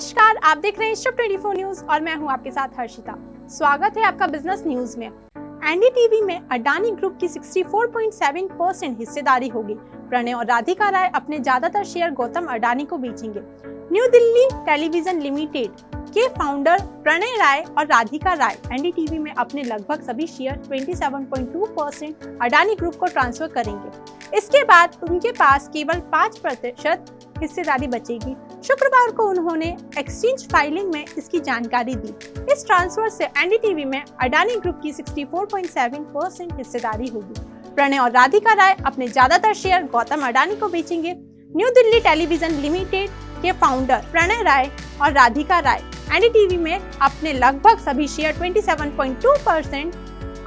नमस्कार, आप देख रहे हैं स्टॉप 24 न्यूज और मैं हूं आपके साथ हर्षिता। स्वागत है आपका बिजनेस न्यूज में। एनडीटीवी में अडानी ग्रुप की 64.7% हिस्सेदारी होगी। प्रणय और राधिका राय अपने ज्यादातर शेयर गौतम अडानी को बेचेंगे। न्यू दिल्ली टेलीविजन लिमिटेड के फाउंडर प्रणय राय और राधिका राय एनडीटीवी में अपने लगभग सभी शेयर 27.2% अडानी ग्रुप को ट्रांसफर करेंगे। इसके बाद उनके पास केवल 5% हिस्सेदारी बचेगी। शुक्रवार को उन्होंने एक्सचेंज फाइलिंग में इसकी जानकारी दी। इस ट्रांसफर से एनडीटीवी में अडानी ग्रुप की 64.7% हिस्सेदारी होगी। प्रणय और राधिका राय अपने ज्यादातर शेयर गौतम अडानी को बेचेंगे। न्यू दिल्ली टेलीविजन लिमिटेड के फाउंडर प्रणय राय और राधिका राय एनडीटीवी में अपने लगभग सभी शेयर 27.2%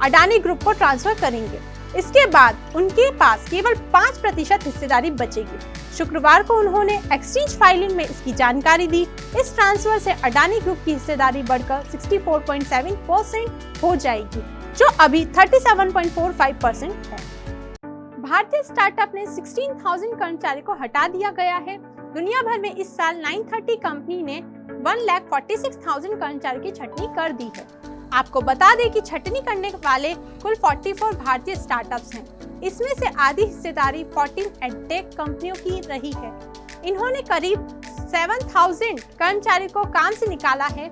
अडानी ग्रुप को ट्रांसफर करेंगे। इसके बाद उनके पास केवल 5% हिस्सेदारी बचेगी। शुक्रवार को उन्होंने एक्सचेंज फाइलिंग में इसकी जानकारी दी। इस ट्रांसफर से अडानी ग्रुप की हिस्सेदारी बढ़कर 64.7% हो जाएगी, जो अभी 37.45% है। भारतीय स्टार्टअप ने 16,000 कर्मचारी को हटा दिया गया है। दुनिया भर में इस साल 930 कंपनी ने 1,46,000 कर्मचारी की छटनी कर दी है। आपको बता दें कि छटनी करने वाले कुल 44 भारतीय स्टार्टअप्स हैं। इसमें से आधी हिस्सेदारी 14 एडटेक कंपनियों की रही है। इन्होंने करीब 7,000 कर्मचारी को काम से निकाला है।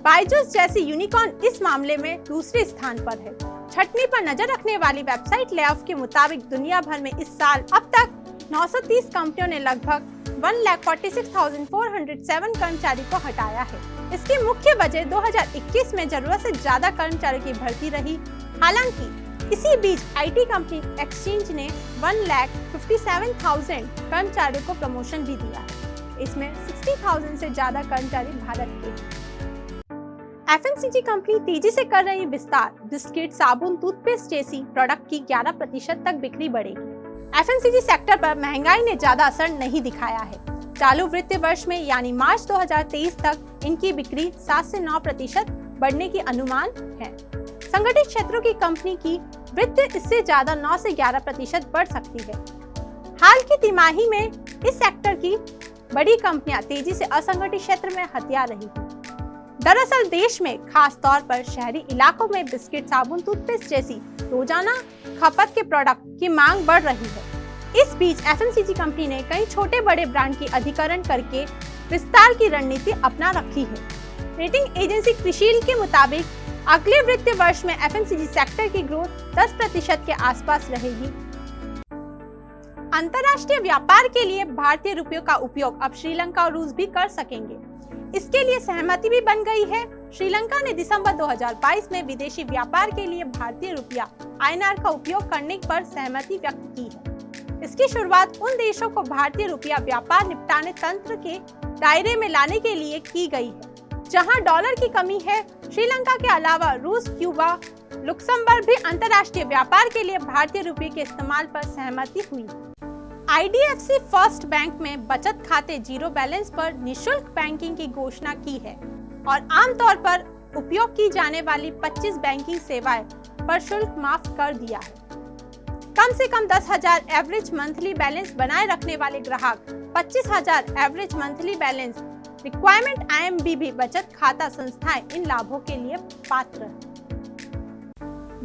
बायजूस जैसी यूनिकॉर्न इस मामले में दूसरे स्थान पर है। छटनी पर नजर रखने वाली वेबसाइट लेआउट के मुताबिक दुनिया भर में इस साल अब तक 930 कंपनियों ने लगभग 1,46,407 कर्मचारी को हटाया है। इसकी मुख्य वजह 2021 में जरूरत से ज्यादा कर्मचारियों की भर्ती रही। हालांकि इसी बीच आईटी कंपनी एक्सचेंज ने 1,57,000 कर्मचारियों को प्रमोशन भी दिया है। इसमें 60,000 से ज्यादा कर्मचारी भारत के हैं। एफएमसीजी कंपनी तेजी से कर रही विस्तार। बिस्किट, साबुन, टूथपेस्ट जैसी प्रोडक्ट की 11% तक बिक्री बढ़ेगी। एफएमसीजी सेक्टर पर महंगाई ने ज्यादा असर नहीं दिखाया है। चालू वित्तीय वर्ष में यानी मार्च 2023 तक इनकी बिक्री 7 से 9% बढ़ने की अनुमान है। संगठित क्षेत्रों की कंपनी की वृद्धि इससे ज्यादा 9 से 11% बढ़ सकती है। हाल की तिमाही में इस सेक्टर की बड़ी कंपनियां तेजी से असंगठित क्षेत्र में हथिया रही हैं। दरअसल देश में खास तौर पर शहरी इलाकों में बिस्किट, साबुन, टूथपेस्ट जैसी रोजाना खपत के प्रोडक्ट की मांग बढ़ रही है। इस बीच एफएमसीजी कंपनी ने कई छोटे बड़े ब्रांड की अधिकरण करके विस्तार की रणनीति अपना रखी है। रेटिंग एजेंसी क्रिसिल के मुताबिक अगले वित्तीय वर्ष में एफएमसीजी सेक्टर की ग्रोथ 10% के आसपास रहेगी। अंतर्राष्ट्रीय व्यापार के लिए भारतीय रुपयों का उपयोग अब श्रीलंका और रूस भी कर सकेंगे। इसके लिए सहमति भी बन गई है। श्रीलंका ने दिसंबर 2022 में विदेशी व्यापार के लिए भारतीय रुपया आईएनआर का उपयोग करने पर सहमति व्यक्त की है। इसकी शुरुआत उन देशों को भारतीय रुपया व्यापार निपटाने तंत्र के दायरे में लाने के लिए की गई है, जहां डॉलर की कमी है। श्रीलंका के अलावा रूस, क्यूबा, लुक्समबर्ग भी अंतर्राष्ट्रीय व्यापार के लिए भारतीय रुपये के इस्तेमाल पर सहमति हुई। आईडीएफसी फर्स्ट बैंक में बचत खाते जीरो बैलेंस पर निशुल्क बैंकिंग की घोषणा की है और आमतौर पर उपयोग की जाने वाली 25 बैंकिंग सेवाएं पर शुल्क माफ कर दिया है। कम से कम 10,000 एवरेज मंथली बैलेंस बनाए रखने वाले ग्राहक 25,000 average monthly balance requirement IMB बचत खाता संस्थाएं इन लाभों के लिए पात्र हैं।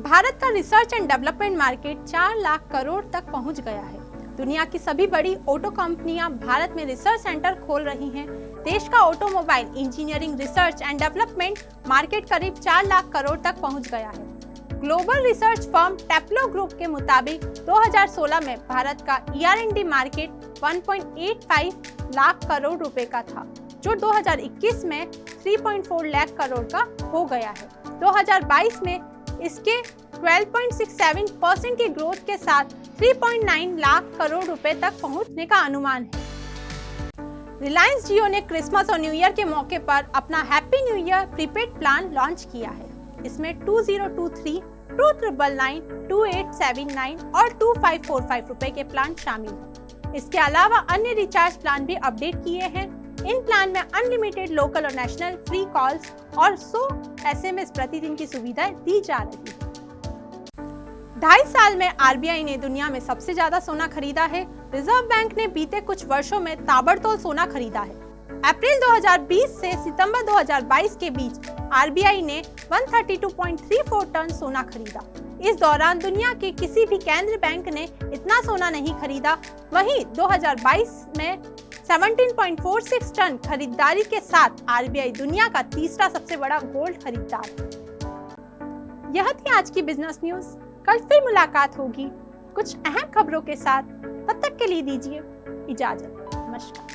भारत का research and development market 4 lakh crore तक पहुंच गया है। दुनिया की सभी बड़ी ऑटो कंपनियां भारत में रिसर्च सेंटर खोल रही हैं। देश का automobile engineering research and development market करीब 4 लाख करोड़ तक पहुंच गया है। ग्लोबल रिसर्च फर्म टेप्लो ग्रुप के मुताबिक 2016 में भारत का ER&D मार्केट 1.85 लाख करोड़ रुपए का था, जो 2021 में 3.4 लाख करोड़ का हो गया है। 2022 में इसके 12.67% की ग्रोथ के साथ 3.9 लाख करोड़ रुपए तक पहुंचने का अनुमान है। रिलायंस जियो ने क्रिसमस और न्यू ईयर के मौके पर अपना happy new year prepaid plan launch किया है। इसमें 2023, 2999, 2879 और 2545 रुपए के प्लान शामिल हैं। इसके अलावा अन्य रिचार्ज प्लान भी अपडेट किए हैं। इन प्लान में अनलिमिटेड लोकल और नेशनल फ्री कॉल्स और 100 SMS प्रतिदिन की सुविधाएं दी जा रही है। 2.5 साल में आरबीआई ने दुनिया में सबसे ज्यादा सोना खरीदा है। रिजर्व बैंक ने बीते कुछ वर्षों में ताबड़तोड़ सोना खरीदा है। अप्रैल 2020 से सितंबर 2022 के बीच आरबीआई ने 132.34 टन सोना खरीदा। इस दौरान दुनिया के किसी भी केंद्रीय बैंक ने इतना सोना नहीं खरीदा। वहीं 2022 में 17.46 टन खरीदारी के साथ आरबीआई दुनिया का तीसरा सबसे बड़ा गोल्ड खरीदार है। यह थी आज की बिजनेस न्यूज। कल फिर मुलाकात होगी कुछ अहम खबरों के साथ। तब तक के लिए दीजिए इजाजत। नमस्कार।